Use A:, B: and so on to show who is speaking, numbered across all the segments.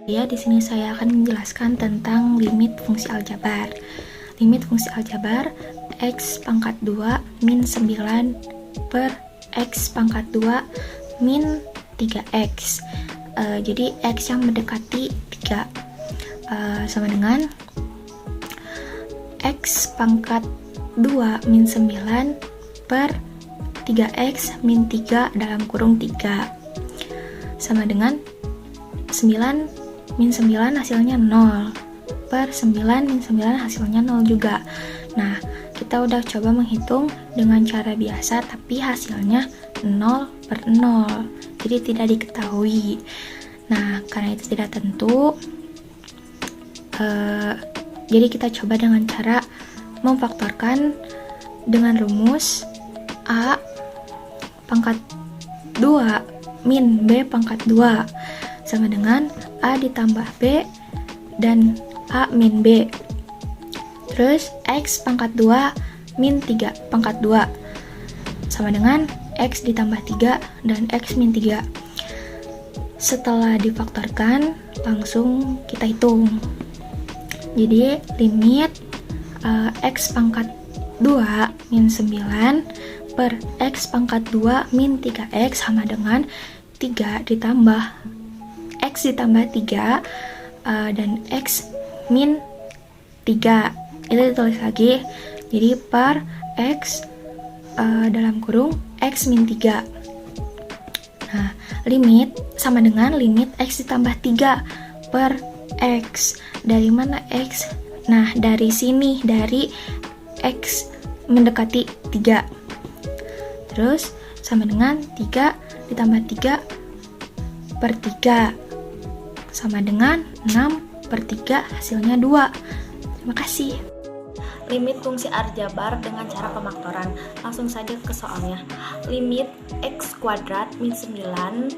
A: Ya, di sini saya akan menjelaskan tentang limit fungsi aljabar. Limit fungsi aljabar x pangkat 2 min 9 per x pangkat 2 min 3x. Jadi x yang mendekati 3 sama dengan x pangkat 2 min 9 per 3x min 3 dalam kurung 3 sama dengan 9 min 9 hasilnya 0 per 9 min 9 hasilnya 0 juga. Nah, kita udah coba menghitung dengan cara biasa tapi hasilnya 0 per 0, jadi tidak diketahui. Nah, karena itu tidak tentu, jadi kita coba dengan cara memfaktorkan dengan rumus A pangkat 2 min B pangkat 2 sama dengan A ditambah B dan A min B. Terus X pangkat 2 min 3 pangkat 2 sama dengan X ditambah 3 dan X min 3. Setelah difaktorkan, langsung kita hitung. Jadi limit X pangkat 2 min 9 per X pangkat 2 min 3X sama dengan 3 ditambah X ditambah 3 dan X min 3. Itu ditulis lagi, jadi per X dalam kurung X min 3. Nah, limit sama dengan limit X ditambah 3 per X. Dari mana X? Nah, dari sini, dari X mendekati 3. Terus sama dengan 3 ditambah 3 per 3 sama dengan 6 per 3 hasilnya 2. Terima kasih. Limit fungsi aljabar dengan cara pemaktoran. Langsung saja ke soalnya. Limit x kuadrat min 9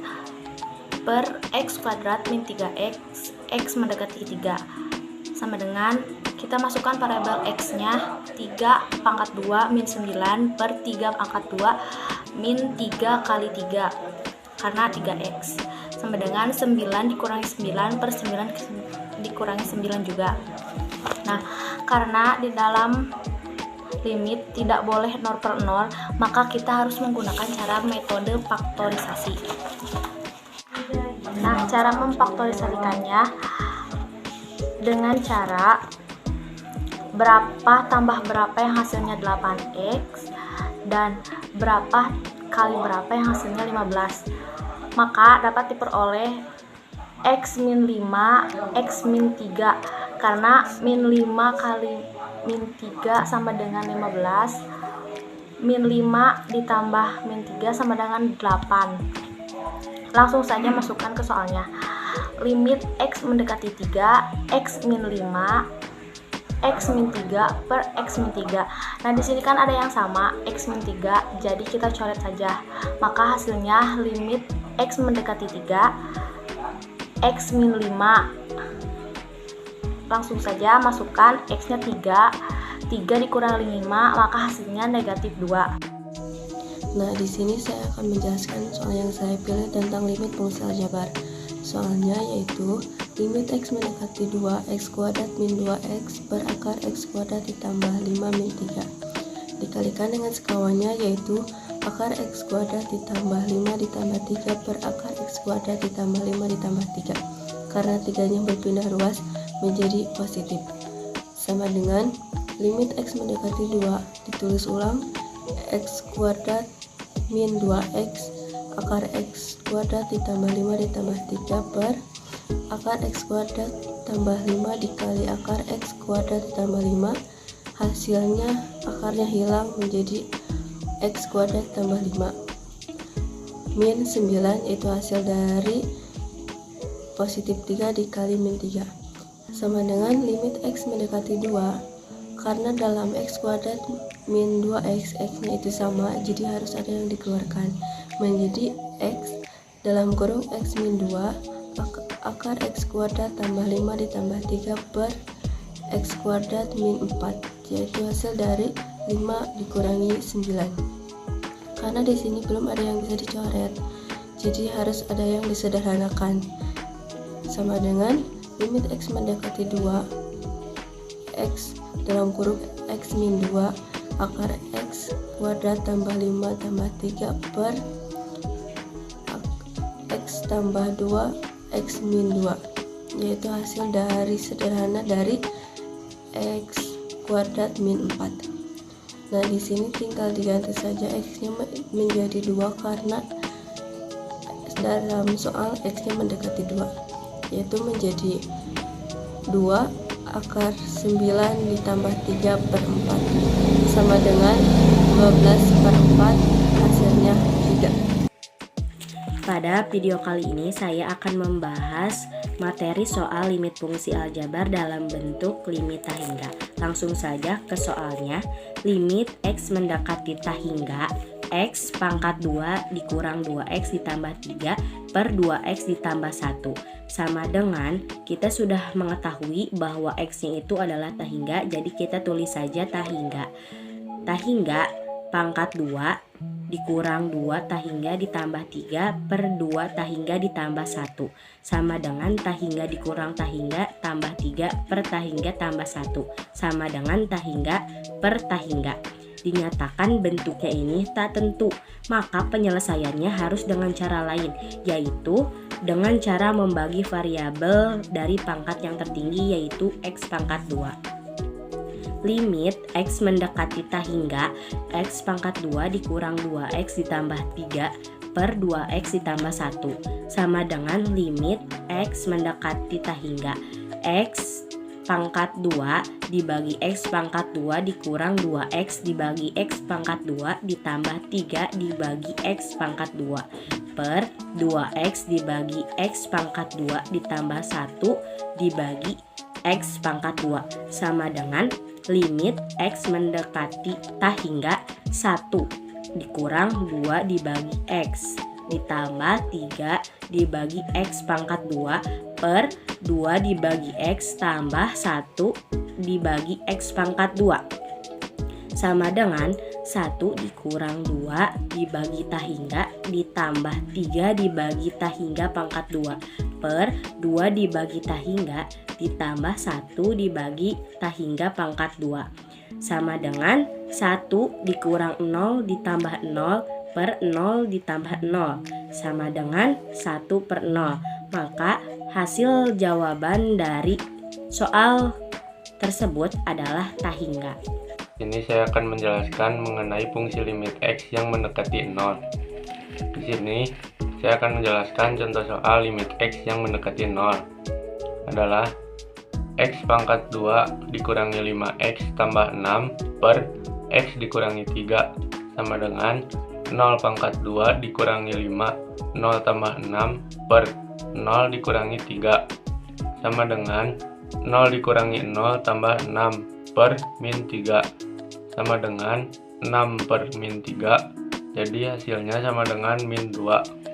A: per x kuadrat min 3x, x mendekati 3 sama dengan, kita masukkan variabel x-nya 3 pangkat 2 min 9 per 3 pangkat 2 min 3 kali 3 karena 3x sama dengan 9 dikurangi 9 per 9 dikurangi 9 juga. Nah, karena di dalam limit tidak boleh 0 per 0, maka kita harus menggunakan cara metode faktorisasi. Nah, cara memfaktorisasikannya dengan cara berapa tambah berapa yang hasilnya 8x dan berapa kali berapa yang hasilnya 15. Maka dapat diperoleh x min 5, x min 3 karena min 5 kali min 3 sama dengan 15, min 5 ditambah min 3 sama dengan 8. Langsung saja masukkan ke soalnya. Limit x mendekati 3, x min 5, x min 3 per x min 3. Nah, di sini kan ada yang sama, x min 3, jadi kita coret saja. Maka hasilnya limit x mendekati 3, x min 5. Langsung saja masukkan x-nya 3 dikurangi 5, maka hasilnya negatif 2.
B: Nah, di sini saya akan menjelaskan soal yang saya pilih tentang limit fungsi aljabar. Soalnya yaitu limit x mendekati 2x kuadrat min 2x per akar x kuadrat ditambah 5 min 3 dikalikan dengan sekawannya yaitu akar x kuadrat ditambah 5 ditambah 3 per akar x kuadrat ditambah 5 ditambah 3 karena tiganya berpindah ruas menjadi positif sama dengan limit x mendekati 2 ditulis ulang x kuadrat min 2x akar x kuadrat ditambah 5 ditambah 3 per akar x kuadrat tambah 5 dikali akar x kuadrat ditambah 5, hasilnya akarnya hilang menjadi x kuadrat tambah 5 min 9, itu hasil dari positif 3 dikali min 3 sama dengan limit x mendekati 2. Karena dalam x kuadrat min 2x, x-nya itu sama, jadi harus ada yang dikeluarkan menjadi x dalam kurung x min 2 akar x kuadrat tambah 5 ditambah 3 per x kuadrat min 4, yaitu hasil dari 5 dikurangi 9. Karena di sini belum ada yang bisa dicoret, jadi harus ada yang disederhanakan. sama dengan limit X mendekati 2 X dalam kurung X min 2 akar X kuadrat tambah 5 tambah 3 per X tambah 2 X min 2, yaitu hasil dari sederhana dari X kuadrat min 4. Nah, di sini tinggal diganti saja X-nya menjadi 2 karena dalam soal X-nya mendekati 2, yaitu menjadi 2 akar 9 ditambah 3 per 4 sama dengan 12 per 4, hasilnya 3.
C: Pada video kali ini saya akan membahas materi soal limit fungsi aljabar dalam bentuk limit tahingga. Langsung saja ke soalnya. Limit X mendekati tahingga X pangkat 2 dikurang 2X ditambah 3 per 2X ditambah 1 sama dengan, kita sudah mengetahui bahwa X-nya itu adalah tahingga, jadi kita tulis saja tahingga. Tahingga pangkat 2 dikurang 2 tahingga ditambah 3 per 2 tahingga ditambah 1 sama dengan tahingga dikurang tahingga tambah 3 per tahingga tambah 1 sama dengan tahingga per tahingga. Dinyatakan bentuknya ini tak tentu, maka penyelesaiannya harus dengan cara lain, yaitu dengan cara membagi variabel dari pangkat yang tertinggi, yaitu X pangkat 2. Limit X mendekati tahingga X pangkat 2 dikurang 2X ditambah 3 per 2X ditambah 1 sama dengan limit X mendekati tahingga X pangkat 2 dibagi X pangkat 2 dikurang 2X dibagi X pangkat 2 ditambah 3 dibagi X pangkat 2 per 2X dibagi X pangkat 2 ditambah 1 dibagi X pangkat 2 sama dengan limit X mendekati tahingga 1 dikurang 2 dibagi X ditambah 3 dibagi X pangkat 2 per 2 dibagi X tambah 1 dibagi X pangkat 2 sama dengan 1 dikurang 2 dibagi tahingga ditambah 3 dibagi tahingga pangkat 2 per 2 dibagi tahingga ditambah 1 dibagi tahingga pangkat 2 sama dengan 1 dikurang 0 ditambah 0 per 0 ditambah 0 sama dengan 1 per 0. Maka hasil jawaban dari soal tersebut adalah tahingga.
D: Ini saya akan menjelaskan mengenai fungsi limit X yang mendekati 0. Di sini saya akan menjelaskan contoh soal limit X yang mendekati 0 adalah X pangkat 2 dikurangi 5X tambah 6 per X dikurangi 3 sama dengan 0 pangkat 2 dikurangi 5 0 tambah 6 per 0 dikurangi 3 sama dengan 0 dikurangi 0 tambah 6 per min 3 sama dengan 6 per min 3, jadi hasilnya sama dengan min 2.